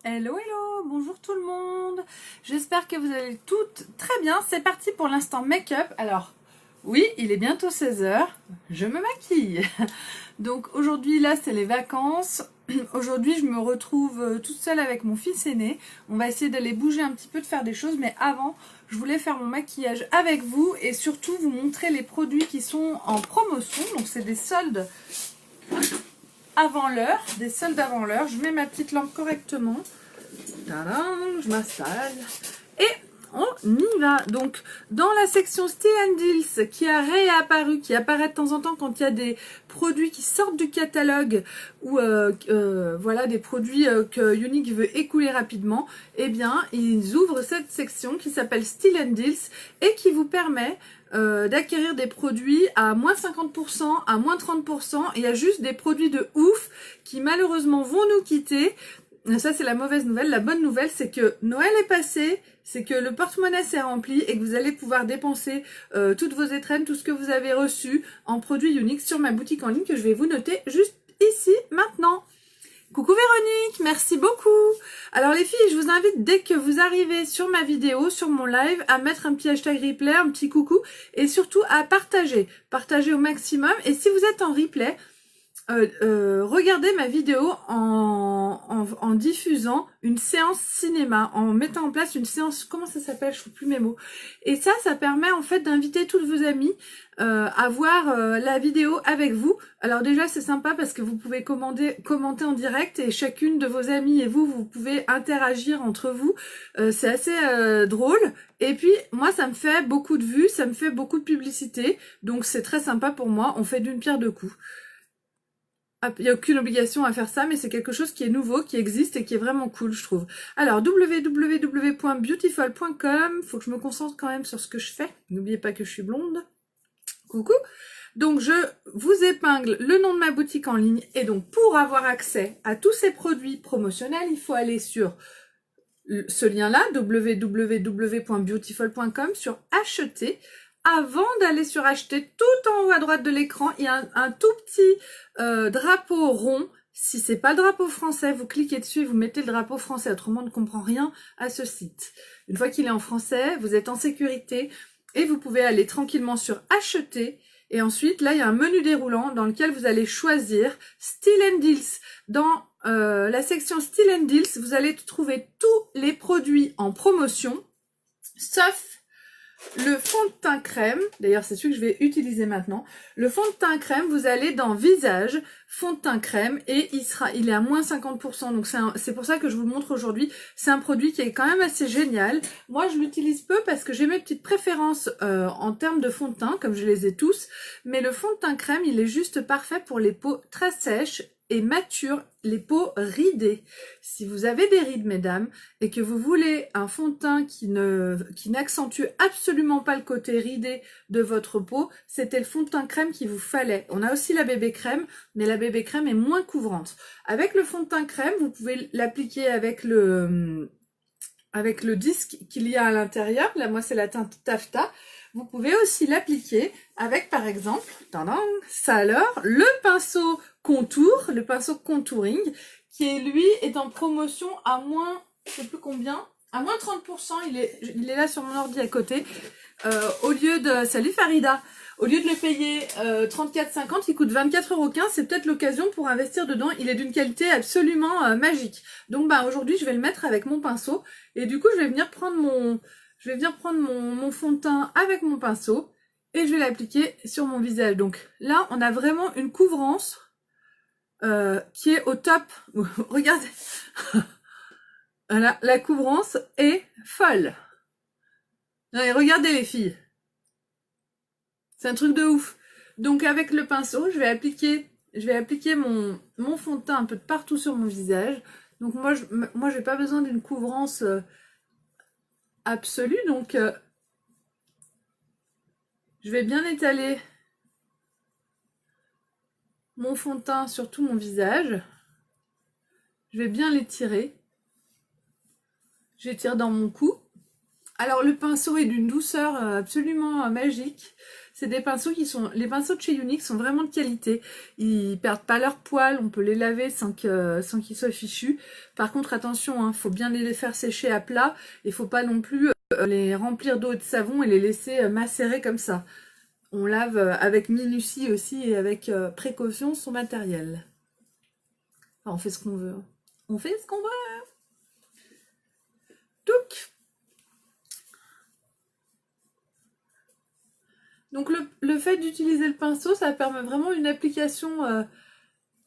Hello, hello, bonjour tout le monde. J'espère que vous allez toutes très bien. C'est parti pour l'instant make-up. Alors, oui, il est bientôt 16 heures. Je me maquille. Donc aujourd'hui, là, c'est les vacances. Aujourd'hui, je me retrouve toute seule avec mon fils aîné. On va essayer d'aller bouger un petit peu, de faire des choses. Mais avant, je voulais faire mon maquillage avec vous et surtout vous montrer les produits qui sont en promotion. Donc, c'est des soldes avant l'heure, des soldes avant l'heure. Je mets ma petite lampe correctement. Tadam, je m'installe et on y va. Donc dans la section Style and Deals qui a réapparu, qui apparaît de temps en temps quand il y a des produits qui sortent du catalogue ou voilà des produits que Younique veut écouler rapidement, eh bien ils ouvrent cette section qui s'appelle Style and Deals et qui vous permet d'acquérir des produits à moins 50%, à moins 30%. Il y a juste des produits de ouf qui malheureusement vont nous quitter. Ça, c'est la mauvaise nouvelle. La bonne nouvelle, c'est que Noël est passé, c'est que le porte-monnaie s'est rempli et que vous allez pouvoir dépenser toutes vos étrennes, tout ce que vous avez reçu en produits Younique sur ma boutique en ligne que je vais vous noter juste ici, maintenant. Coucou Véronique, merci beaucoup. Alors les filles, je vous invite dès que vous arrivez sur ma vidéo, sur mon live, à mettre un petit hashtag replay, un petit coucou et surtout à partager. Partager au maximum. Et si vous êtes en replay, regardez ma vidéo en diffusant une séance cinéma, en mettant en place une séance, comment ça s'appelle, je trouve plus mes mots. Et ça permet en fait d'inviter toutes vos amies à voir la vidéo avec vous. Alors déjà c'est sympa parce que vous pouvez commenter en direct et chacune de vos amies et vous pouvez interagir entre vous. C'est assez drôle. Et puis moi ça me fait beaucoup de vues, ça me fait beaucoup de publicité. Donc c'est très sympa pour moi, on fait d'une pierre deux coups. Il n'y a aucune obligation à faire ça, mais c'est quelque chose qui est nouveau, qui existe et qui est vraiment cool, je trouve. Alors, www.beautiful.com, faut que je me concentre quand même sur ce que je fais. N'oubliez pas que je suis blonde. Coucou. Donc, je vous épingle le nom de ma boutique en ligne. Et donc, pour avoir accès à tous ces produits promotionnels, il faut aller sur ce lien-là, www.beautiful.com, sur acheter. Avant d'aller sur acheter, tout en haut à droite de l'écran, il y a un tout petit drapeau rond. Si c'est pas le drapeau français, vous cliquez dessus et vous mettez le drapeau français. Autrement, on ne comprend rien à ce site. Une fois qu'il est en français, vous êtes en sécurité et vous pouvez aller tranquillement sur acheter. Et ensuite, là, il y a un menu déroulant dans lequel vous allez choisir Style and Deals. Dans la section Style and Deals, vous allez trouver tous les produits en promotion, sauf le fond de teint crème. D'ailleurs, c'est celui que je vais utiliser maintenant. Le fond de teint crème, vous allez dans visage, fond de teint crème, et il est à moins 50%. Donc c'est pour ça que je vous le montre aujourd'hui. C'est un produit qui est quand même assez génial. Moi, je l'utilise peu parce que j'ai mes petites préférences en termes de fond de teint, comme je les ai tous. Mais le fond de teint crème, il est juste parfait pour les peaux très sèches et matures, les peaux ridées. Si vous avez des rides, mesdames, et que vous voulez un fond de teint qui n'accentue absolument pas le côté ridé de votre peau, c'était le fond de teint crème qu'il vous fallait. On a aussi la bébé crème, mais la bébé crème est moins couvrante. Avec le fond de teint crème, vous pouvez l'appliquer avec le disque qu'il y a à l'intérieur. Là, moi, c'est la teinte taffetas. Vous pouvez aussi l'appliquer avec, par exemple, ça alors, le pinceau contour, le pinceau contouring, qui lui est en promotion à moins, je sais plus combien, à moins 30%, il est là sur mon ordi à côté. Au lieu de, salut Farida, au lieu de le payer 34,50, il coûte 24,15 €. C'est peut-être l'occasion pour investir dedans. Il est d'une qualité absolument magique. Donc aujourd'hui, je vais le mettre avec mon pinceau. Et du coup, je vais venir prendre mon fond de teint avec mon pinceau. Et je vais l'appliquer sur mon visage. Donc là, on a vraiment une couvrance qui est au top. Regardez. Voilà, la couvrance est folle. Allez, regardez les filles. C'est un truc de ouf. Donc avec le pinceau, je vais appliquer mon fond de teint un peu de partout sur mon visage. Donc moi j'ai pas besoin d'une couvrance absolue, donc je vais bien étaler mon fond de teint sur tout mon visage. Je vais bien l'étirer. J'étire dans mon cou. Alors le pinceau est d'une douceur absolument magique. C'est des pinceaux les pinceaux de chez Younique sont vraiment de qualité. Ils perdent pas leur poil, on peut les laver sans qu'ils soient fichus. Par contre, attention, hein, faut bien les faire sécher à plat. Il faut pas non plus les remplir d'eau et de savon et les laisser macérer comme ça. On lave avec minutie aussi et avec précaution son matériel. Enfin, on fait ce qu'on veut. On fait ce qu'on veut. Donc le fait d'utiliser le pinceau, ça permet vraiment une application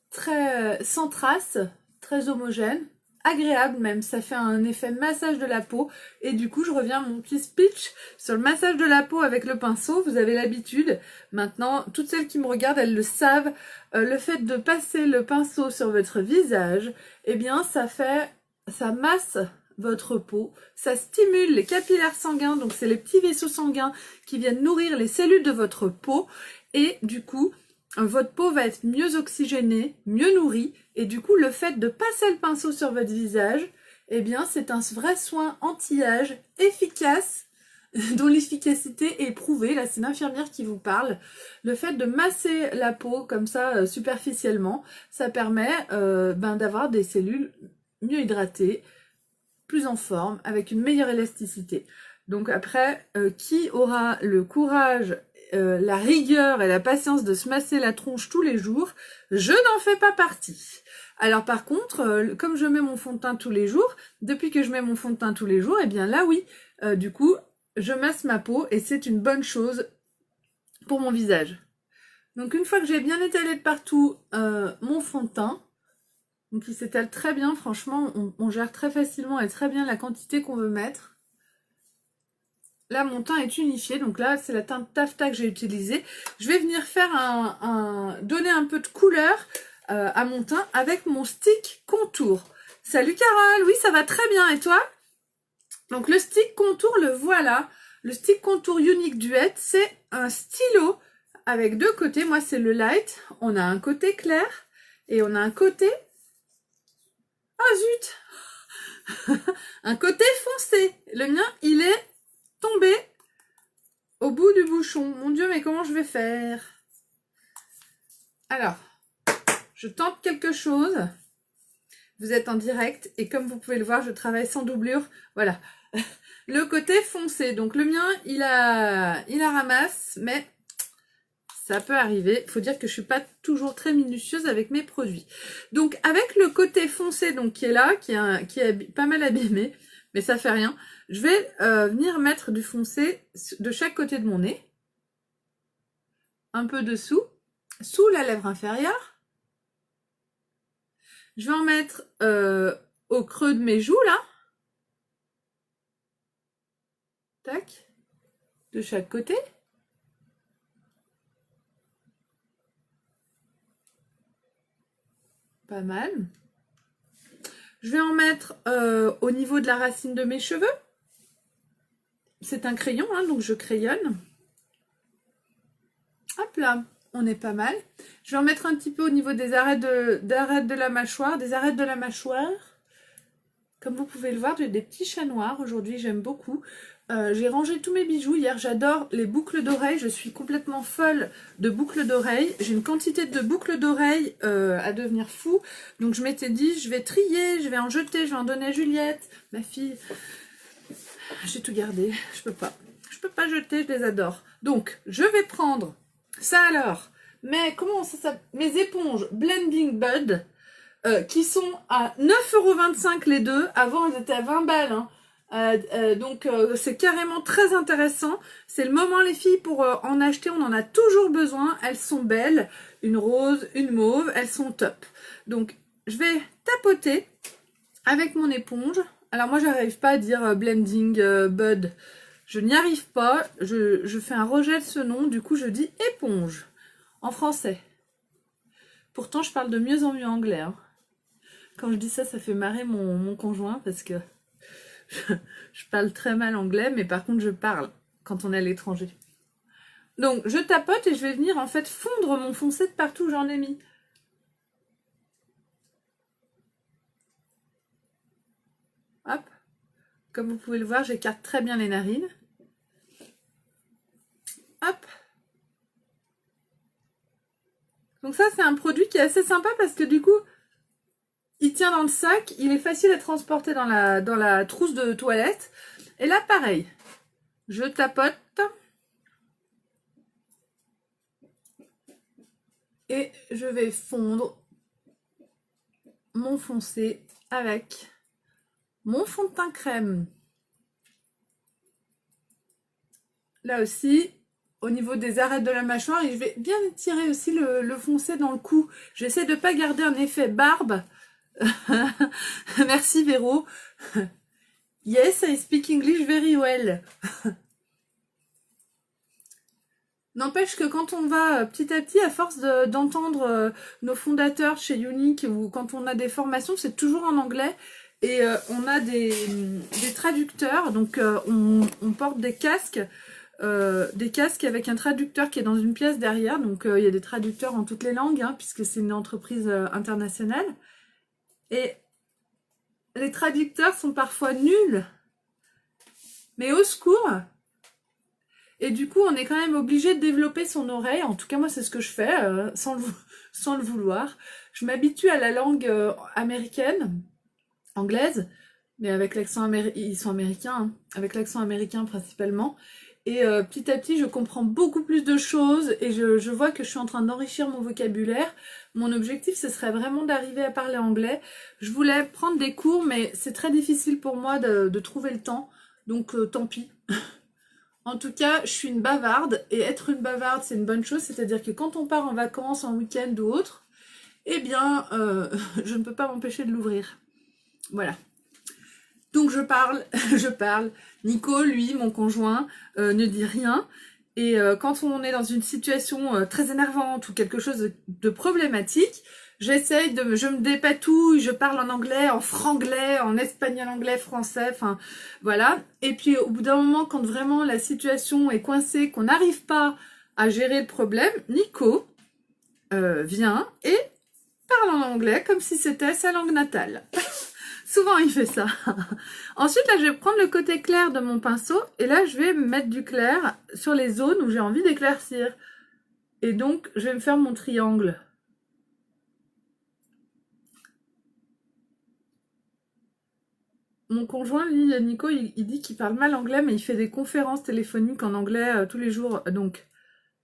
très sans trace, très homogène, agréable même. Ça fait un effet massage de la peau. Et du coup, je reviens à mon petit speech sur le massage de la peau avec le pinceau. Vous avez l'habitude. Maintenant, toutes celles qui me regardent, elles le savent. Le fait de passer le pinceau sur votre visage, eh bien, ça masse votre peau, ça stimule les capillaires sanguins, donc c'est les petits vaisseaux sanguins qui viennent nourrir les cellules de votre peau, et du coup, votre peau va être mieux oxygénée, mieux nourrie, et du coup, le fait de passer le pinceau sur votre visage, eh bien, c'est un vrai soin anti-âge efficace, dont l'efficacité est prouvée. Là, c'est l'infirmière qui vous parle. Le fait de masser la peau comme ça, superficiellement, ça permet d'avoir des cellules mieux hydratées, plus en forme, avec une meilleure élasticité. Donc après, qui aura le courage, la rigueur et la patience de se masser la tronche tous les jours? Je n'en fais pas partie. Alors par contre, comme je mets mon fond de teint tous les jours, depuis que je mets mon fond de teint tous les jours, eh bien là oui, du coup, je masse ma peau et c'est une bonne chose pour mon visage. Donc une fois que j'ai bien étalé de partout mon fond de teint, donc il s'étale très bien, franchement, on gère très facilement et très bien la quantité qu'on veut mettre. Là, mon teint est unifié, donc là, c'est la teinte taffetas que j'ai utilisée. Je vais venir faire donner un peu de couleur à mon teint avec mon stick contour. Salut Carole, oui, ça va très bien, et toi? Donc le stick contour, le voilà. Le stick contour Younique Duet, c'est un stylo avec deux côtés. Moi, c'est le light. On a un côté clair et on a un côté... Ah zut! Un côté foncé. Le mien, il est tombé au bout du bouchon. Mon Dieu, mais comment je vais faire? Alors, je tente quelque chose. Vous êtes en direct et comme vous pouvez le voir, je travaille sans doublure. Voilà. Le côté foncé. Donc le mien, il la ramasse, mais ça peut arriver. Il faut dire que je suis pas toujours très minutieuse avec mes produits. Donc avec le côté foncé donc qui est là, qui est pas mal abîmé, mais ça fait rien. Je vais venir mettre du foncé de chaque côté de mon nez. Un peu dessous, sous la lèvre inférieure. Je vais en mettre au creux de mes joues là. Tac. De chaque côté. Pas mal. Je vais en mettre au niveau de la racine de mes cheveux. C'est un crayon, hein, donc je crayonne. Hop là, on est pas mal. Je vais en mettre un petit peu au niveau des arêtes de la mâchoire, Comme vous pouvez le voir, j'ai des petits chats noirs. Aujourd'hui, j'aime beaucoup. J'ai rangé tous mes bijoux. Hier, j'adore les boucles d'oreilles. Je suis complètement folle de boucles d'oreilles. J'ai une quantité de boucles d'oreilles à devenir fou. Donc, je m'étais dit, je vais trier, je vais en jeter, je vais en donner à Juliette, ma fille. J'ai tout gardé. Je peux pas. Je peux pas jeter, je les adore. Donc, je vais prendre ça alors. Mais comment ça s'appelle? Mes éponges Blending Bud. Qui sont à 9,25 € les deux. Avant, elles étaient à 20 balles. Hein. Donc, c'est carrément très intéressant. C'est le moment, les filles, pour en acheter. On en a toujours besoin. Elles sont belles. Une rose, une mauve. Elles sont top. Donc, je vais tapoter avec mon éponge. Alors, moi, j'arrive pas à dire Blending Bud. Je n'y arrive pas. Je fais un rejet de ce nom. Du coup, je dis éponge en français. Pourtant, je parle de mieux en mieux anglais. Hein. Quand je dis ça, ça fait marrer mon conjoint parce que je parle très mal anglais, mais par contre, je parle quand on est à l'étranger. Donc, je tapote et je vais venir en fait fondre mon foncé de partout où j'en ai mis. Hop. Comme vous pouvez le voir, j'écarte très bien les narines. Hop. Donc ça, c'est un produit qui est assez sympa parce que du coup, il tient dans le sac, il est facile à transporter dans la trousse de toilette. Et là, pareil, je tapote. Et je vais fondre mon foncé avec mon fond de teint crème. Là aussi, au niveau des arêtes de la mâchoire, et je vais bien étirer aussi le foncé dans le cou. J'essaie de ne pas garder un effet barbe. Merci Véro. Yes, I speak English very well. N'empêche que quand on va petit à petit, à force d'entendre nos fondateurs chez Unique ou quand on a des formations, c'est toujours en anglais et on a des traducteurs, donc on porte des casques avec un traducteur qui est dans une pièce derrière, donc il y a des traducteurs en toutes les langues, hein, puisque c'est une entreprise internationale. Et les traducteurs sont parfois nuls, mais au secours. Et du coup, on est quand même obligé de développer son oreille. En tout cas, moi, c'est ce que je fais, sans le vouloir. Je m'habitue à la langue américaine, anglaise, mais avec l'accent américain, ils sont américains, hein, avec l'accent américain principalement. Et petit à petit, je comprends beaucoup plus de choses et je vois que je suis en train d'enrichir mon vocabulaire. Mon objectif, ce serait vraiment d'arriver à parler anglais. Je voulais prendre des cours, mais c'est très difficile pour moi de trouver le temps. Donc, tant pis. En tout cas, je suis une bavarde, et être une bavarde, c'est une bonne chose, c'est-à-dire que quand on part en vacances, en week-end ou autre, eh bien, je ne peux pas m'empêcher de l'ouvrir. Voilà. Donc je parle, je parle. Nico, lui, mon conjoint, ne dit rien. Et quand on est dans une situation très énervante ou quelque chose de problématique, je me dépatouille, je parle en anglais, en franglais, en espagnol, anglais, français, enfin voilà. Et puis au bout d'un moment, quand vraiment la situation est coincée, qu'on n'arrive pas à gérer le problème, Nico vient et parle en anglais comme si c'était sa langue natale. Souvent il fait ça. Ensuite là je vais prendre le côté clair de mon pinceau et là je vais mettre du clair sur les zones où j'ai envie d'éclaircir. Et donc je vais me faire mon triangle. Mon conjoint, lui, Nico, il dit qu'il parle mal anglais, mais il fait des conférences téléphoniques en anglais tous les jours. Donc,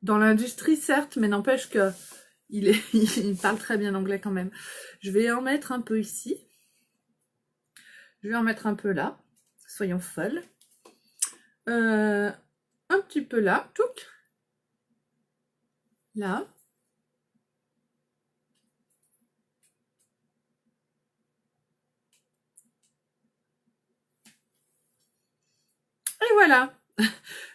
dans l'industrie, certes, mais n'empêche que il parle très bien anglais quand même. Je vais en mettre un peu ici. Je vais en mettre un peu là. Soyons folles. Un petit peu là. Touc. Là. Et voilà.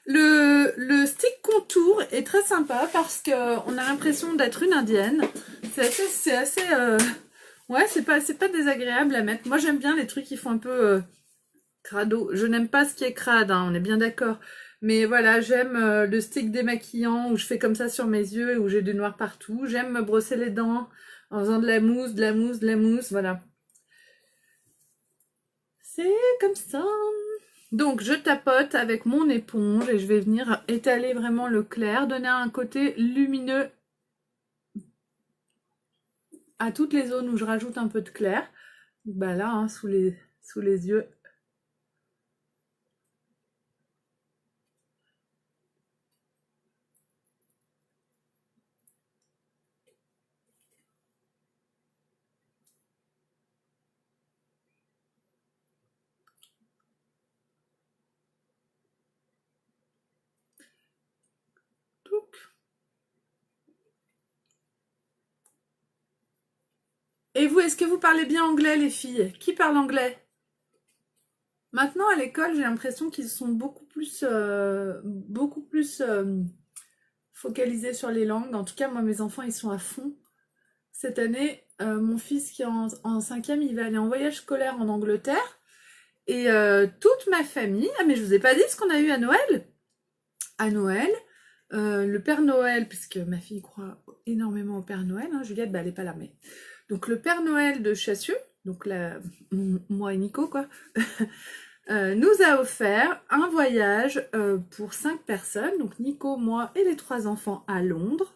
Le stick contour est très sympa parce qu'on a l'impression d'être une indienne. C'est assez ouais, c'est pas désagréable à mettre. Moi, j'aime bien les trucs qui font un peu crado. Je n'aime pas ce qui est crade, hein, on est bien d'accord. Mais voilà, j'aime le stick démaquillant où je fais comme ça sur mes yeux et où j'ai du noir partout. J'aime me brosser les dents en faisant de la mousse, de la mousse, de la mousse, voilà. C'est comme ça. Donc, je tapote avec mon éponge et je vais venir étaler vraiment le clair, donner un côté lumineux à toutes les zones où je rajoute un peu de clair. Bah là, hein, sous les yeux. Et vous, est-ce que vous parlez bien anglais, les filles? Qui parle anglais? Maintenant, à l'école, j'ai l'impression qu'ils sont beaucoup plus focalisés sur les langues. En tout cas, moi, mes enfants, ils sont à fond. Cette année, mon fils qui est en cinquième, il va aller en voyage scolaire en Angleterre. Et toute ma famille... Ah, mais je vous ai pas dit ce qu'on a eu à Noël? À Noël, le Père Noël, puisque ma fille croit énormément au Père Noël, hein, Juliette, bah, elle n'est pas là, mais... Donc le Père Noël de Chassieux, donc là, moi et Nico, quoi, nous a offert un voyage pour 5 personnes, donc Nico, moi et les 3 enfants à Londres.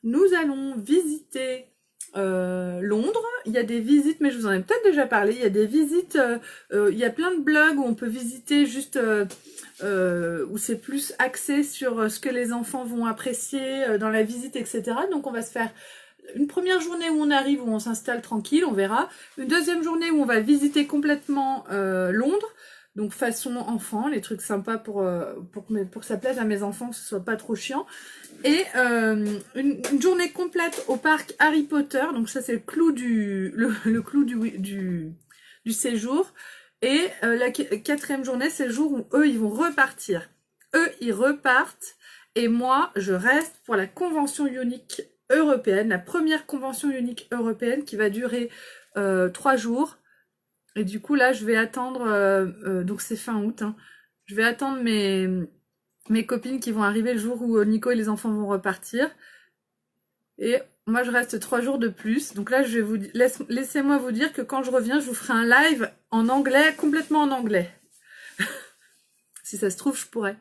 nous allons visiter Londres. Il y a des visites, mais je vous en ai peut-être déjà parlé, il y a des visites, il y a plein de blogs où on peut visiter juste, où c'est plus axé sur ce que les enfants vont apprécier dans la visite, etc. Donc on va se faire une première journée où on arrive, où on s'installe tranquille, on verra. Une deuxième journée où on va visiter complètement Londres. Donc façon enfant, les trucs sympas pour que ça plaise à mes enfants, que ce soit pas trop chiant. Et une journée complète au parc Harry Potter. Donc ça c'est le clou le clou du séjour. Et la quatrième journée, c'est le jour où eux ils vont repartir. Eux ils repartent et moi je reste pour la convention unique européenne, la première convention unique européenne qui va durer 3 jours. Et du coup, là, je vais attendre, donc c'est fin août, hein, je vais attendre mes copines qui vont arriver le jour où Nico et les enfants vont repartir. Et moi, je reste 3 jours de plus. Donc là, je vais vous laissez-moi vous dire que quand je reviens, je vous ferai un live en anglais, complètement en anglais. Si ça se trouve, je pourrais.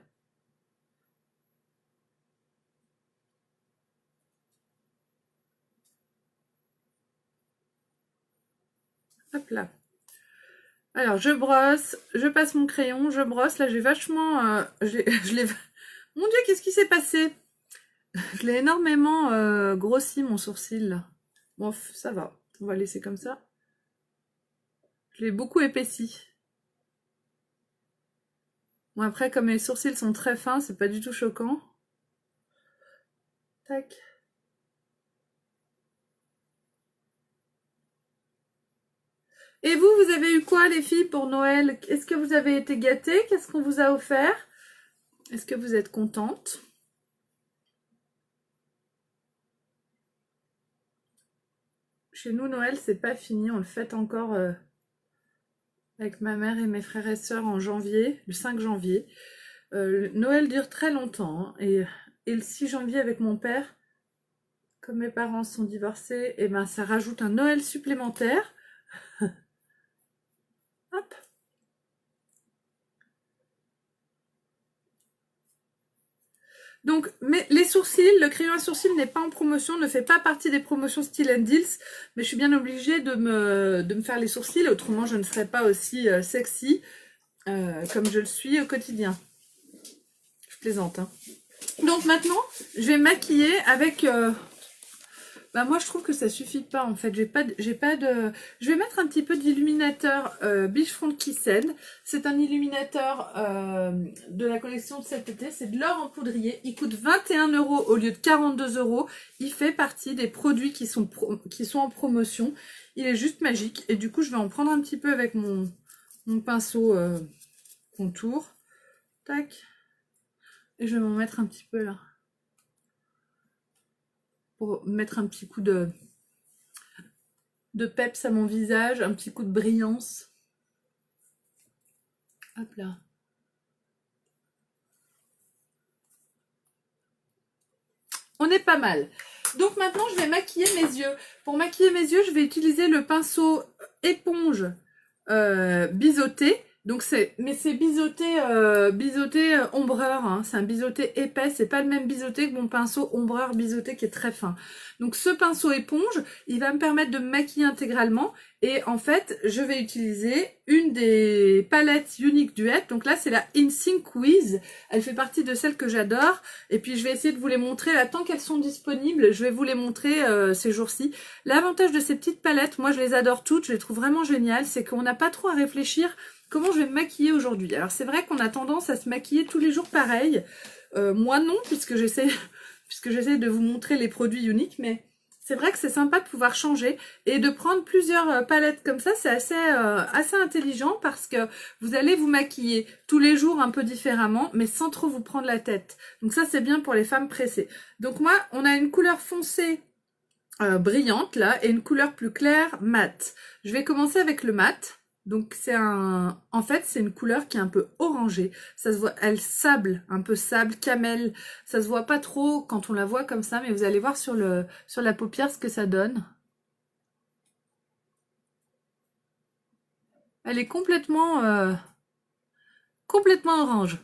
Hop là. Alors, je brosse, je passe mon crayon, je brosse. Là, j'ai vachement... je l'ai... Mon Dieu, qu'est-ce qui s'est passé? Je l'ai énormément grossi, mon sourcil, là. Bon, ça va. On va laisser comme ça. Je l'ai beaucoup épaissi. Bon, après, comme mes sourcils sont très fins, c'est pas du tout choquant. Tac. Et vous, vous avez eu quoi, les filles, pour Noël? Est-ce que vous avez été gâtées? Qu'est-ce qu'on vous a offert? Est-ce que vous êtes contente? Chez nous, Noël, c'est pas fini. On le fête encore avec ma mère et mes frères et sœurs en janvier, le 5 janvier. Noël dure très longtemps, hein, et le 6 janvier avec mon père, comme mes parents sont divorcés, et ben ça rajoute un Noël supplémentaire. Hop. Donc, mais les sourcils, le crayon à sourcils n'est pas en promotion, ne fait pas partie des promotions Style and Deals, mais je suis bien obligée de me faire les sourcils, autrement je ne serais pas aussi sexy comme je le suis au quotidien. Je plaisante, hein. Donc maintenant, je vais maquiller avec... Bah moi je trouve que ça suffit pas en fait, j'ai pas de... Je vais mettre un petit peu d'illuminateur Beachfront Kissed. C'est un illuminateur de la collection de cet été, c'est de l'or en poudrier. Il coûte 21 € au lieu de 42 €. Il fait partie des produits qui sont en promotion. Il est juste magique et du coup je vais en prendre un petit peu avec mon pinceau contour. Tac. Et je vais m'en mettre un petit peu là. Pour mettre un petit coup de peps à mon visage, un petit coup de brillance. Hop là. On est pas mal. Donc maintenant, je vais maquiller mes yeux. Pour maquiller mes yeux, je vais utiliser le pinceau éponge biseauté. Donc mais c'est biseauté, ombreur, hein. C'est un biseauté épais, c'est pas le même biseauté que mon pinceau ombreur biseauté qui est très fin. Donc ce pinceau éponge, il va me permettre de me maquiller intégralement. Et en fait, je vais utiliser une des palettes Unique Duet. Donc là, c'est la In Sync With. Elle fait partie de celles que j'adore. Et puis je vais essayer de vous les montrer là, tant qu'elles sont disponibles, je vais vous les montrer ces jours-ci. L'avantage de ces petites palettes, moi je les adore toutes, je les trouve vraiment géniales, c'est qu'on n'a pas trop à réfléchir comment je vais me maquiller aujourd'hui. Alors c'est vrai qu'on a tendance à se maquiller tous les jours pareil. Moi non, puisque j'essaie de vous montrer les produits uniques, mais c'est vrai que c'est sympa de pouvoir changer et de prendre plusieurs palettes comme ça, c'est assez intelligent parce que vous allez vous maquiller tous les jours un peu différemment, mais sans trop vous prendre la tête. Donc ça c'est bien pour les femmes pressées. Donc moi, on a une couleur foncée brillante là et une couleur plus claire mat. Je vais commencer avec le mat. Donc en fait c'est une couleur qui est un peu orangée, ça se voit, elle sable, un peu sable, camel, ça se voit pas trop quand on la voit comme ça, mais vous allez voir sur la paupière ce que ça donne. Elle est complètement orange.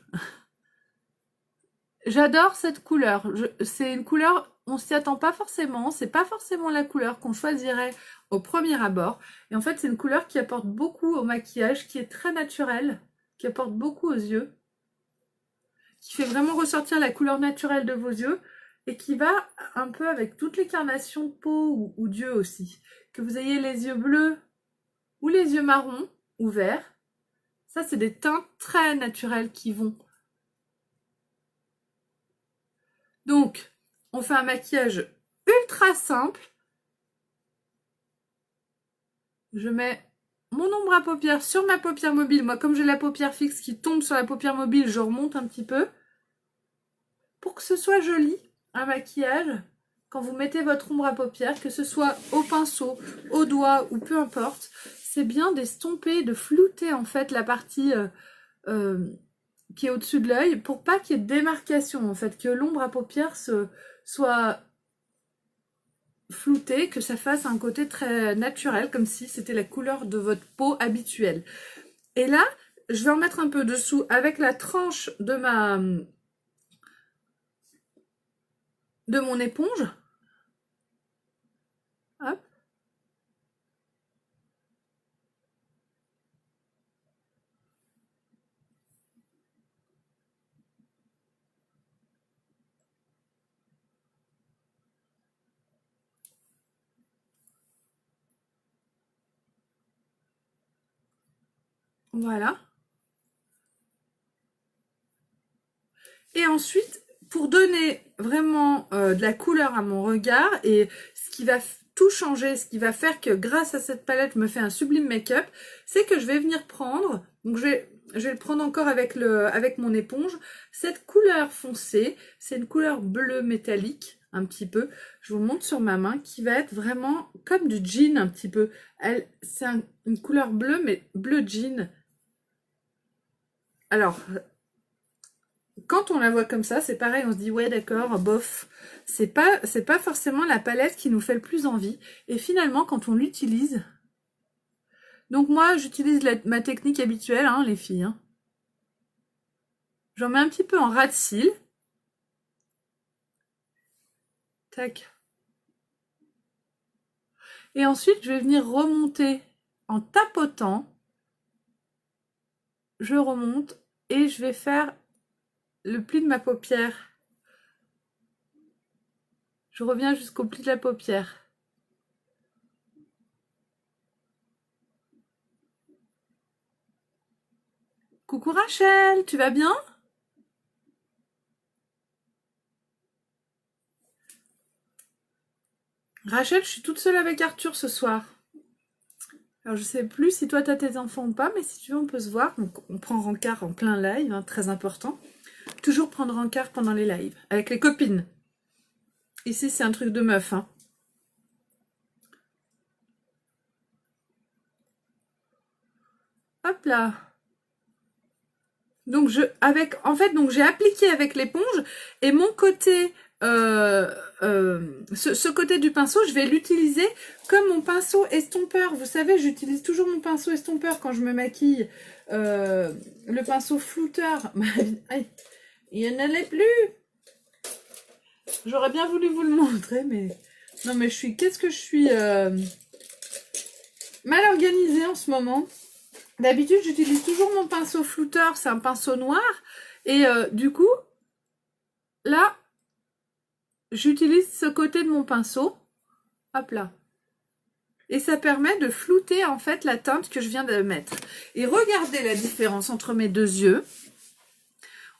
J'adore cette couleur, c'est une couleur, on s'y attend pas forcément, c'est pas forcément la couleur qu'on choisirait au premier abord. Et en fait, c'est une couleur qui apporte beaucoup au maquillage, qui est très naturelle, qui apporte beaucoup aux yeux, qui fait vraiment ressortir la couleur naturelle de vos yeux et qui va un peu avec toutes les carnations de peau ou d'yeux aussi. Que vous ayez les yeux bleus ou les yeux marrons ou verts, ça c'est des teintes très naturelles qui vont. Donc, on fait un maquillage ultra simple. Je mets mon ombre à paupières sur ma paupière mobile. Moi, comme j'ai la paupière fixe qui tombe sur la paupière mobile, je remonte un petit peu. Pour que ce soit joli, un maquillage, quand vous mettez votre ombre à paupières, que ce soit au pinceau, au doigt ou peu importe, c'est bien d'estomper, de flouter en fait la partie qui est au-dessus de l'œil pour pas qu'il y ait de démarcation en fait, que l'ombre à paupières soit floutée, que ça fasse un côté très naturel, comme si c'était la couleur de votre peau habituelle. Et là, je vais en mettre un peu dessous avec la tranche de mon éponge. Hop. Voilà. Et ensuite, pour donner vraiment de la couleur à mon regard et ce qui va tout changer, ce qui va faire que grâce à cette palette, je me fais un sublime make-up, c'est que je vais venir prendre, donc je vais le prendre encore avec mon éponge, cette couleur foncée, c'est une couleur bleu métallique, un petit peu, je vous montre sur ma main, qui va être vraiment comme du jean un petit peu. C'est une couleur bleue, mais bleu jean. Alors, quand on la voit comme ça, c'est pareil, on se dit ouais d'accord, bof, c'est pas forcément la palette qui nous fait le plus envie. Et finalement, quand on l'utilise, donc moi j'utilise ma technique habituelle, hein, les filles. Hein. J'en mets un petit peu en ras de cils. Tac. Et ensuite, je vais venir remonter en tapotant. Je remonte et je vais faire le pli de ma paupière. Je reviens jusqu'au pli de la paupière. Coucou Rachel, tu vas bien? Rachel, je suis toute seule avec Arthur ce soir. Alors je sais plus si toi t'as tes enfants ou pas, mais si tu veux on peut se voir. Donc on prend rencard en plein live, hein, très important. Toujours prendre rencard pendant les lives, avec les copines. Ici c'est un truc de meuf. Hein. Hop là. Donc donc j'ai appliqué avec l'éponge et mon côté, ce côté du pinceau, je vais l'utiliser comme mon pinceau estompeur. Vous savez, j'utilise toujours mon pinceau estompeur quand je me maquille, le pinceau flouteur. Il n'y en allait plus. J'aurais bien voulu vous le montrer, mais non, mais qu'est-ce que je suis mal organisée en ce moment. D'habitude, j'utilise toujours mon pinceau flouteur, c'est un pinceau noir. Et du coup, là, j'utilise ce côté de mon pinceau. Hop là. Et ça permet de flouter en fait la teinte que je viens de mettre. Et regardez la différence entre mes deux yeux.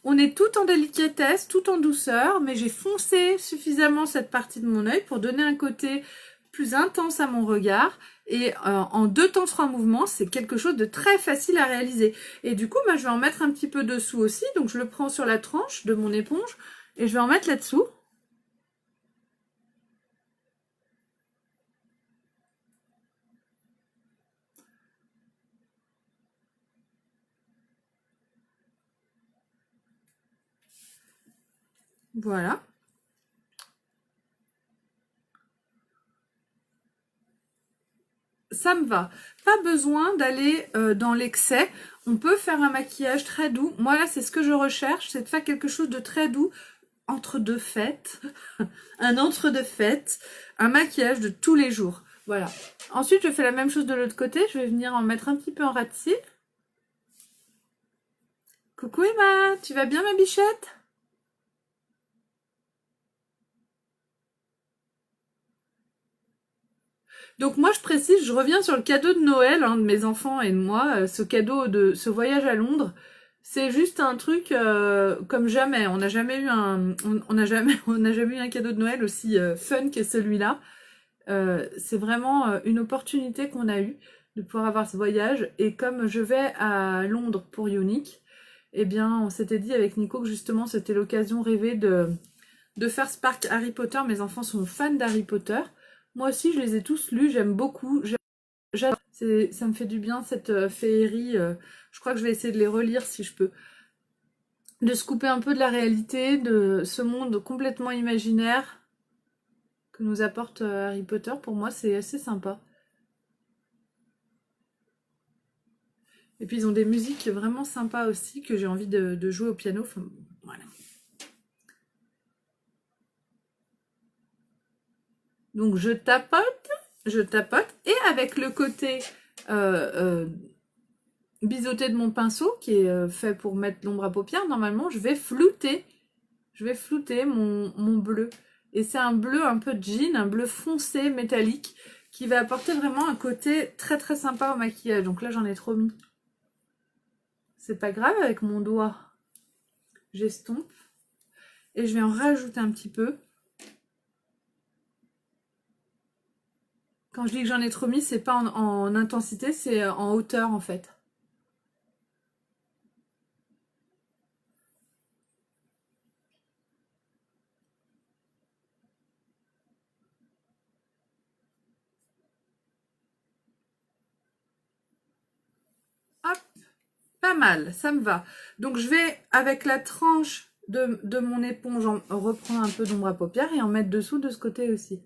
On est tout en délicatesse, tout en douceur, mais j'ai foncé suffisamment cette partie de mon œil pour donner un côté plus intense à mon regard. Et en 2 temps 3 mouvements, c'est quelque chose de très facile à réaliser. Et du coup, moi, je vais en mettre un petit peu dessous aussi. Donc, je le prends sur la tranche de mon éponge et je vais en mettre là-dessous. Voilà. Ça me va. Pas besoin d'aller dans l'excès. On peut faire un maquillage très doux. Moi, là, c'est ce que je recherche, c'est de faire quelque chose de très doux entre-deux fêtes, un entre-deux fêtes, un maquillage de tous les jours. Voilà. Ensuite, je fais la même chose de l'autre côté. Je vais venir en mettre un petit peu en ras de cils. Coucou Emma, tu vas bien ma bichette? Donc moi je précise, je reviens sur le cadeau de Noël de mes enfants et de moi, ce cadeau de ce voyage à Londres. C'est juste un truc comme jamais. On n'a jamais eu on n'a jamais, on n'a jamais eu un cadeau de Noël aussi fun que celui-là. C'est vraiment une opportunité qu'on a eue de pouvoir avoir ce voyage. Et comme je vais à Londres pour Unique, eh bien on s'était dit avec Nico que justement c'était l'occasion rêvée de faire ce parc Harry Potter. Mes enfants sont fans d'Harry Potter. Moi aussi je les ai tous lus, j'aime beaucoup. J'adore. Ça me fait du bien cette féerie. Je crois que je vais essayer de les relire si je peux. De se couper un peu de la réalité, de ce monde complètement imaginaire que nous apporte Harry Potter. Pour moi, c'est assez sympa. Et puis ils ont des musiques vraiment sympas aussi que j'ai envie de jouer au piano. Enfin, voilà. Donc je tapote, et avec le côté biseauté de mon pinceau qui est fait pour mettre l'ombre à paupières, normalement je vais flouter mon bleu. Et c'est un bleu un peu jean, un bleu foncé métallique qui va apporter vraiment un côté très très sympa au maquillage. Donc là j'en ai trop mis. C'est pas grave, avec mon doigt j'estompe et je vais en rajouter un petit peu. Quand je dis que j'en ai trop mis, c'est pas en intensité, c'est en hauteur en fait. Hop, pas mal, ça me va. Donc je vais, avec la tranche de mon éponge, reprendre un peu d'ombre à paupières et en mettre dessous de ce côté aussi.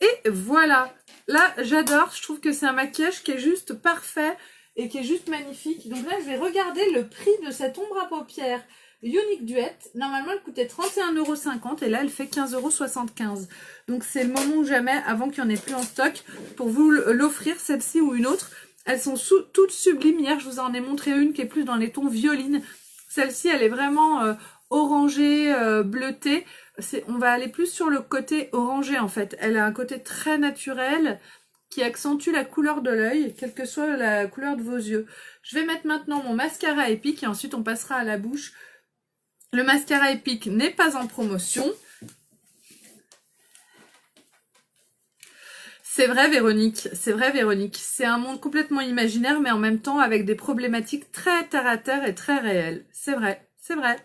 Et voilà, là j'adore, je trouve que c'est un maquillage qui est juste parfait et qui est juste magnifique. Donc là je vais regarder le prix de cette ombre à paupières Unique Duet. Normalement elle coûtait 31,50 € et là elle fait 15,75 €. Donc c'est le moment ou jamais, avant qu'il n'y en ait plus en stock, pour vous l'offrir, celle-ci ou une autre. Elles sont toutes sublimes. Hier je vous en ai montré une qui est plus dans les tons violines. Celle-ci elle est vraiment orangée, bleutée. On va aller plus sur le côté orangé en fait. Elle a un côté très naturel qui accentue la couleur de l'œil, quelle que soit la couleur de vos yeux. Je vais mettre maintenant mon mascara épique et ensuite on passera à la bouche. Le mascara épique n'est pas en promotion. C'est vrai Véronique, c'est vrai Véronique. C'est un monde complètement imaginaire mais en même temps avec des problématiques très terre à terre et très réelles. C'est vrai, c'est vrai.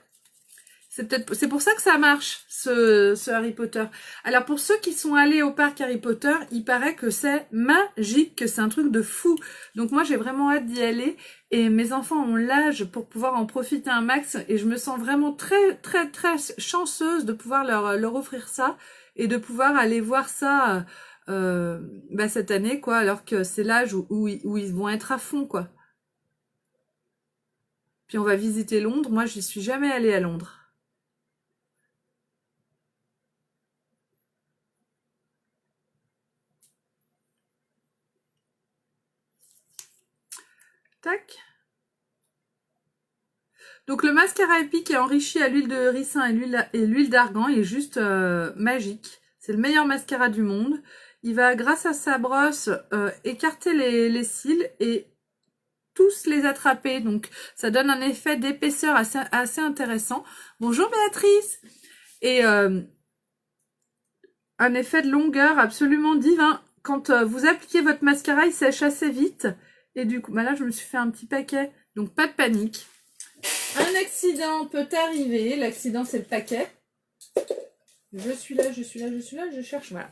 C'est pour ça que ça marche, ce Harry Potter. Alors, pour ceux qui sont allés au parc Harry Potter, il paraît que c'est magique, que c'est un truc de fou. Donc, moi, j'ai vraiment hâte d'y aller. Et mes enfants ont l'âge pour pouvoir en profiter un max. Et je me sens vraiment très, très, très chanceuse de pouvoir leur offrir ça. Et de pouvoir aller voir ça cette année, quoi. Alors que c'est l'âge où ils vont être à fond, quoi. Puis, on va visiter Londres. Moi, j'y suis jamais allée à Londres. Tac. Donc le mascara épique est enrichi à l'huile de ricin et l'huile d'argan. Il est juste magique. C'est le meilleur mascara du monde. Il va, grâce à sa brosse, écarter les cils et tous les attraper. Donc ça donne un effet d'épaisseur assez intéressant. Bonjour Béatrice. Et un effet de longueur absolument divin. Quand vous appliquez votre mascara, il sèche assez vite. Et du coup, là je me suis fait un petit paquet. Donc pas de panique. Un accident peut arriver. L'accident, c'est le paquet. Je suis là, je cherche. Voilà.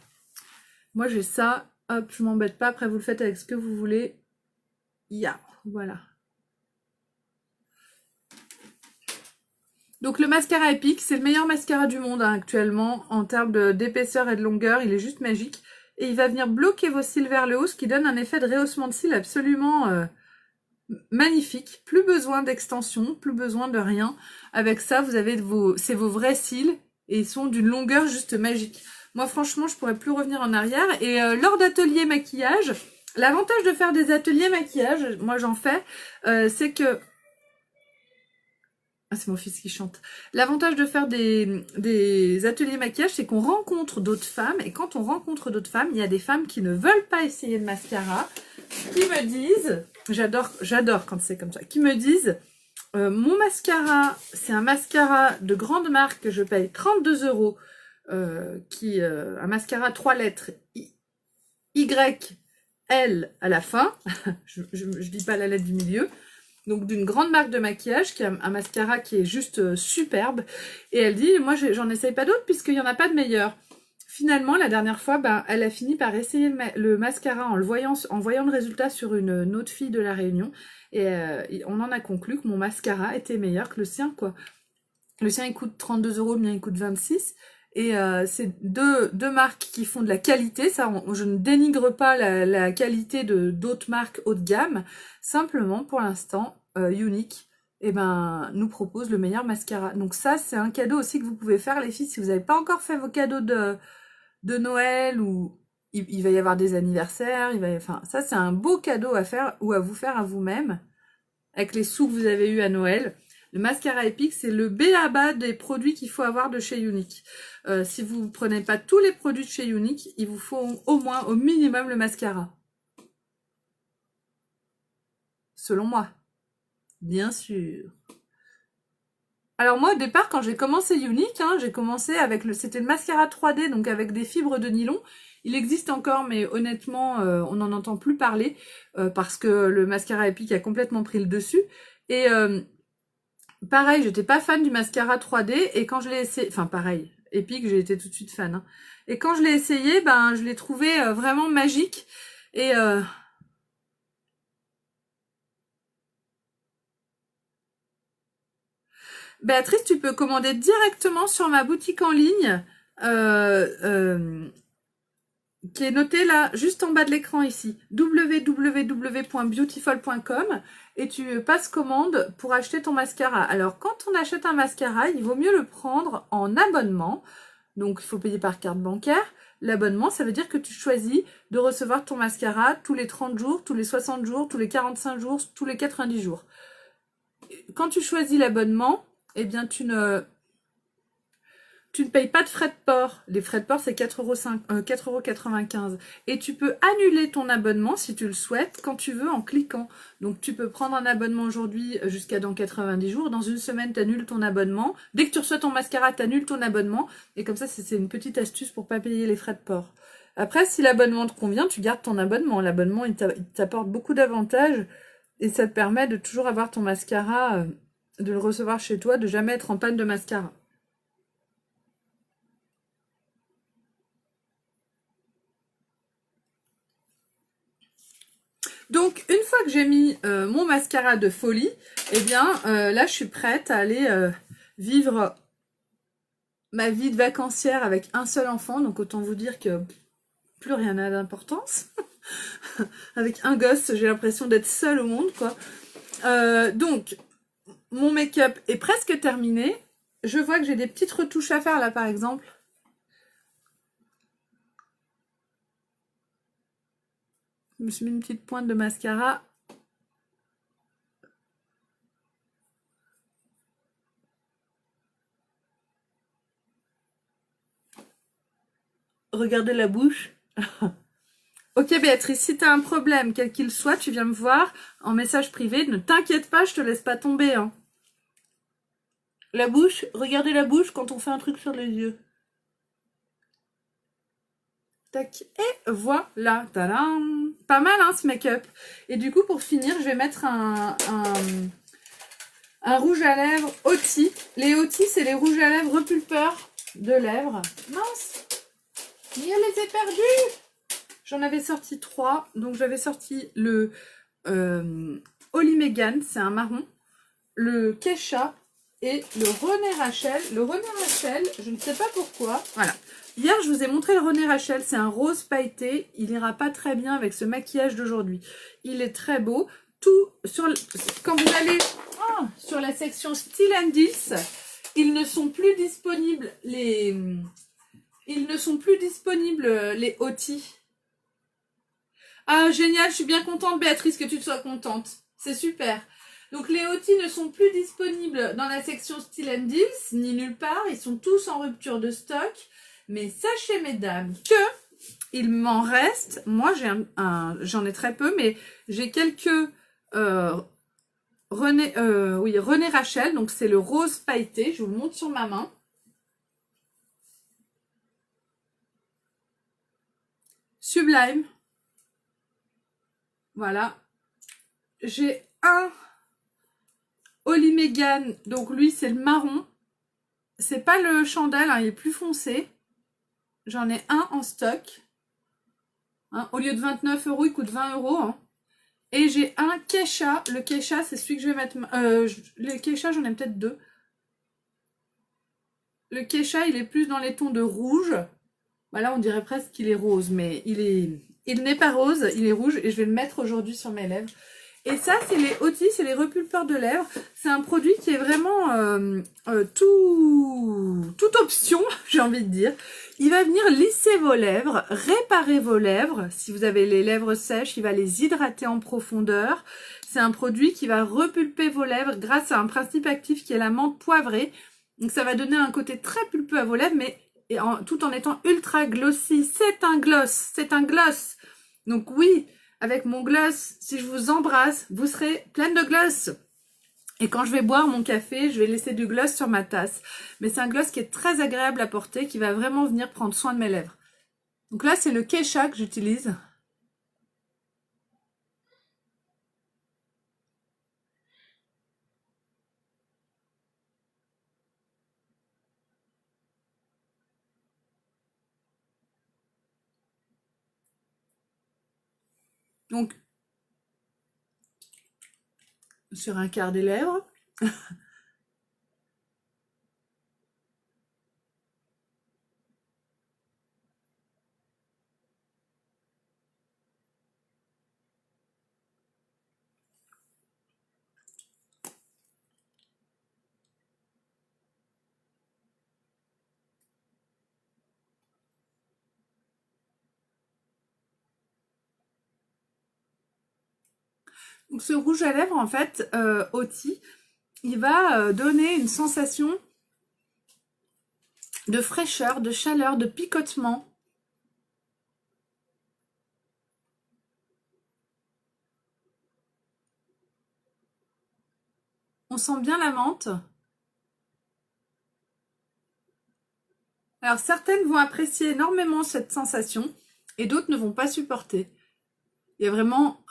Moi, j'ai ça. Hop, je m'embête pas. Après, vous le faites avec ce que vous voulez. Voilà. Donc, le mascara épique, c'est le meilleur mascara du monde actuellement en termes d'épaisseur et de longueur. Il est juste magique. Et il va venir bloquer vos cils vers le haut, ce qui donne un effet de rehaussement de cils absolument magnifique, plus besoin d'extension, plus besoin de rien. Avec ça, vous avez c'est vos vrais cils et ils sont d'une longueur juste magique. Moi, franchement, je pourrais plus revenir en arrière. Et lors d'ateliers maquillage, l'avantage de faire des ateliers maquillage, moi j'en fais, c'est que... Ah, c'est mon fils qui chante. L'avantage de faire des ateliers maquillage, c'est qu'on rencontre d'autres femmes. Et quand on rencontre d'autres femmes, il y a des femmes qui ne veulent pas essayer de mascara, qui me disent, j'adore quand c'est comme ça, qui me disent, mon mascara, c'est un mascara de grande marque que je paye 32 €, un mascara 3 lettres, YL à la fin, je dis pas la lettre du milieu, donc d'une grande marque de maquillage, qui a un mascara qui est juste superbe, et elle dit, moi j'en essaye pas d'autres puisqu'il n'y en a pas de meilleur. Finalement, la dernière fois, elle a fini par essayer le mascara en voyant le résultat sur une autre fille de la Réunion, et on en a conclu que mon mascara était meilleur que le sien, quoi. Le sien il coûte 32 €, le mien il coûte 26 €. Et c'est deux marques qui font de la qualité. Ça, je ne dénigre pas la qualité de d'autres marques haut de gamme. Simplement, pour l'instant, Unique, nous propose le meilleur mascara. Donc ça, c'est un cadeau aussi que vous pouvez faire, les filles, si vous n'avez pas encore fait vos cadeaux de Noël, ou il va y avoir des anniversaires. Enfin, ça, c'est un beau cadeau à faire ou à vous faire à vous-même, avec les sous que vous avez eu à Noël. Le mascara Epic, c'est le b.a.-ba des produits qu'il faut avoir de chez Unique. Si vous ne prenez pas tous les produits de chez Unique, il vous faut au minimum le mascara. Selon moi. Bien sûr. Alors moi, au départ, quand j'ai commencé Unique, j'ai commencé avec c'était le mascara 3D, donc avec des fibres de nylon. Il existe encore, mais honnêtement, on n'en entend plus parler, parce que le mascara Epic a complètement pris le dessus. Et... pareil, j'étais pas fan du mascara 3D, et quand je l'ai essayé, enfin pareil, Epic, j'ai été tout de suite fan. Et quand je l'ai essayé, je l'ai trouvé vraiment magique. Et Béatrice, tu peux commander directement sur ma boutique en ligne, qui est notée là, juste en bas de l'écran ici, www.beautiful.com, et tu passes commande pour acheter ton mascara. Alors, quand on achète un mascara, il vaut mieux le prendre en abonnement. Donc, il faut payer par carte bancaire. L'abonnement, ça veut dire que tu choisis de recevoir ton mascara tous les 30 jours, tous les 60 jours, tous les 45 jours, tous les 90 jours. Quand tu choisis l'abonnement, tu ne payes pas de frais de port. Les frais de port, c'est 4,95 €. Et tu peux annuler ton abonnement, si tu le souhaites, quand tu veux, en cliquant. Donc, tu peux prendre un abonnement aujourd'hui jusqu'à dans 90 jours. Dans une semaine, tu annules ton abonnement. Dès que tu reçois ton mascara, tu annules ton abonnement. Et comme ça, c'est une petite astuce pour pas payer les frais de port. Après, si l'abonnement te convient, tu gardes ton abonnement. L'abonnement, il t'apporte beaucoup d'avantages. Et ça te permet de toujours avoir ton mascara, de le recevoir chez toi, de jamais être en panne de mascara. Donc, une fois que j'ai mis mon mascara de folie, là, je suis prête à aller vivre ma vie de vacancière avec un seul enfant. Donc, autant vous dire que plus rien n'a d'importance. Avec un gosse, j'ai l'impression d'être seule au monde, quoi. Donc, mon make-up est presque terminé. Je vois que j'ai des petites retouches à faire, là, par exemple. Je me suis mis une petite pointe de mascara. Regardez la bouche. Ok Béatrice, si tu as un problème, quel qu'il soit, tu viens me voir en message privé. Ne t'inquiète pas, je te laisse pas tomber. La bouche, regardez la bouche quand on fait un truc sur les yeux. Tac, et voilà. Tadam. Pas mal ce make-up. Et du coup, pour finir, je vais mettre un rouge à lèvres Oti. Les Oti, c'est les rouges à lèvres repulpeurs de lèvres. Mince, je les ai perdus. J'en avais sorti 3. Donc, j'avais sorti le Holly Megan, c'est un marron. Le Kesha et le René Rachel. Le René Rachel, je ne sais pas pourquoi. Voilà. Hier, je vous ai montré le René Rachel. C'est un rose pailleté. Il ira pas très bien avec ce maquillage d'aujourd'hui. Il est très beau. tout, quand vous allez sur la section Style and Deals, ils ne sont plus disponibles les OT. Ah, génial, je suis bien contente, Béatrice, que tu sois contente. C'est super. Donc, les OT ne sont plus disponibles dans la section Style and Deals, ni nulle part. Ils sont tous en rupture de stock. Mais sachez, mesdames, que il m'en reste. Moi, j'en ai très peu, mais j'ai quelques René Rachel. Donc, c'est le rose pailleté. Je vous le montre sur ma main. Sublime. Voilà. J'ai un Holly Megan. Donc, lui, c'est le marron. C'est pas le chandelle, hein, il est plus foncé. J'en ai un en stock. Hein, au lieu de 29 €, il coûte 20 €. Hein. Et j'ai un Keisha. Le Keisha, c'est celui que je vais mettre... les Keisha, j'en ai peut-être deux. Le Keisha, il est plus dans les tons de rouge. Bah là, on dirait presque qu'il est rose, mais il n'est pas rose, il est rouge. Et je vais le mettre aujourd'hui sur mes lèvres. Et ça, c'est les OT, c'est les repulpeurs de lèvres. C'est un produit qui est vraiment toute option, j'ai envie de dire. Il va venir lisser vos lèvres, réparer vos lèvres. Si vous avez les lèvres sèches, il va les hydrater en profondeur. C'est un produit qui va repulper vos lèvres grâce à un principe actif qui est la menthe poivrée. Donc ça va donner un côté très pulpeux à vos lèvres, mais tout en étant ultra glossy. C'est un gloss, c'est un gloss. Donc oui, avec mon gloss, si je vous embrasse, vous serez pleine de gloss. Et quand je vais boire mon café, je vais laisser du gloss sur ma tasse. Mais c'est un gloss qui est très agréable à porter, qui va vraiment venir prendre soin de mes lèvres. Donc là, c'est le Keisha que j'utilise. Donc, sur un quart des lèvres. Donc ce rouge à lèvres, en fait, OT, il va donner une sensation de fraîcheur, de chaleur, de picotement. On sent bien la menthe. Alors certaines vont apprécier énormément cette sensation et d'autres ne vont pas supporter. Il y a vraiment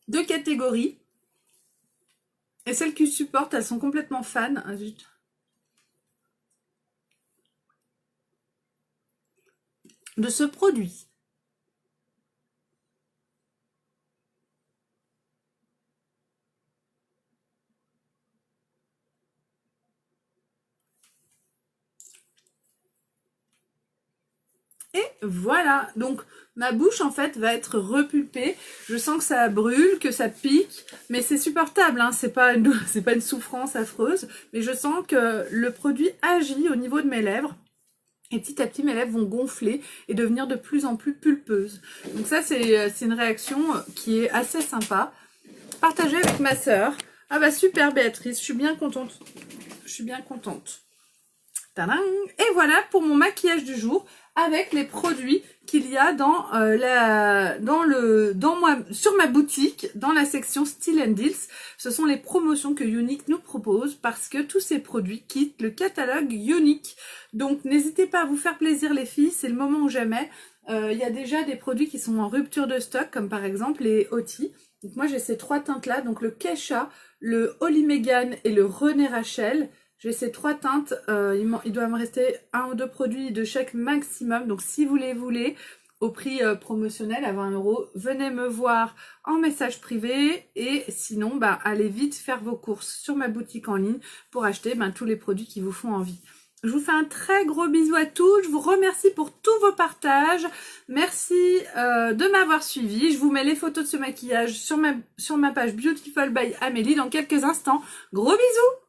deux catégories. Et celles qui supportent, elles sont complètement fans. Ah, zut. De ce produit. Et voilà, donc ma bouche en fait va être repulpée. Je sens que ça brûle, que ça pique, mais c'est supportable, hein. C'est pas une souffrance affreuse, mais je sens que le produit agit au niveau de mes lèvres. Et petit à petit, mes lèvres vont gonfler et devenir de plus en plus pulpeuses. Donc ça, c'est une réaction qui est assez sympa. Partagée avec ma sœur. Ah bah super Béatrice, je suis bien contente. Je suis bien contente. Tadam! Et voilà pour mon maquillage du jour avec les produits qu'il y a sur ma boutique, dans la section Style and Deals. Ce sont les promotions que Younique nous propose parce que tous ces produits quittent le catalogue Younique. Donc n'hésitez pas à vous faire plaisir les filles, c'est le moment ou jamais. Il y a déjà des produits qui sont en rupture de stock, comme par exemple les OT. Donc moi j'ai ces trois teintes là, donc le Keisha, le Holly Megan et le René Rachel. J'ai ces trois teintes, il doit me rester un ou deux produits de chaque maximum. Donc si vous les voulez, au prix promotionnel à 20 €, venez me voir en message privé. Et sinon, bah, allez vite faire vos courses sur ma boutique en ligne pour acheter tous les produits qui vous font envie. Je vous fais un très gros bisou à tous. Je vous remercie pour tous vos partages. Merci de m'avoir suivi. Je vous mets les photos de ce maquillage sur ma page Beautiful by Amélie dans quelques instants. Gros bisous!